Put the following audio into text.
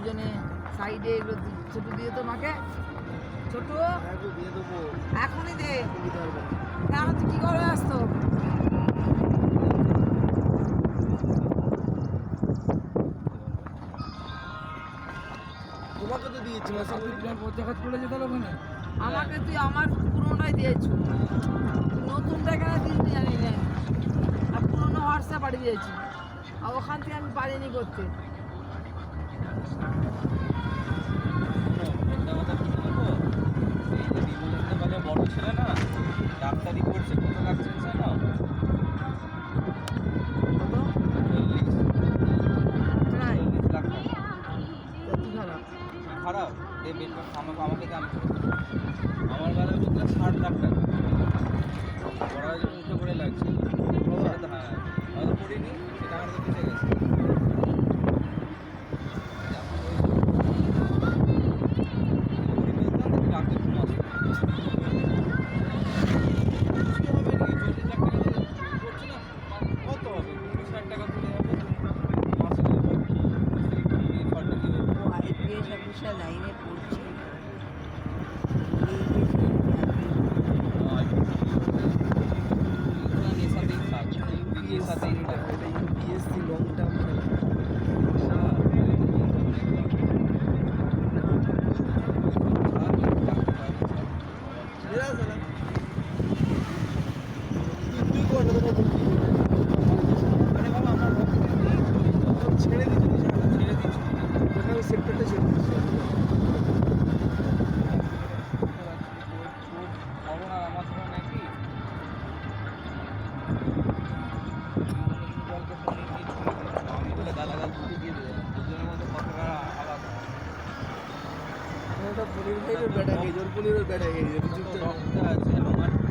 দুজনে সাইডে এগুলো ছোট দিয়ে তো মাকে ছোট দিয়ে দেবো এখনই দে এখন তুই কি করে আসতো তোমাকে তো দিয়েছি জায়গা চলে যেতে হবে ওখানে আমাকে তুই আমার পুরোনোটাই দিয়েছ নতুনটা এখানে দিনই জানি না আর পুরোনো হোয়াটসঅ্যাপ পাঠিয়ে দিয়েছি আর ওখান থেকে আমি পারিনি করতে বড় ছেলে না ডাক্তারি করছে কত লাগছে না কত 40 লাখ টাকা কি খারাপ খারাপ এই বেতন আমাকে দাম আমার বেলা বলতে 60 লাখ টাকা পড়ার জন্য উঠে পড়ে লাগছে হ্যাঁ হয়তো পড়িনি সেটা আমার কাছে গেছে আইপিএস অফিসার লাইনে পড়ছে বিএসসি লং টার্ম তুই কর ছেড়ে দিচ্ছি সেক্টরটা ছেড়ে দিচ্ছি করোনা আমার সময় নাকি আমি বলে গালাগাল দুটো দিয়ে দেবো দুজনের মধ্যে কতটা আলাদা ওটা পনির ভাইয়ের ব্যাটা গেছে ওর পনিরের ব্যাটা গেছে রক্ত আছে আমার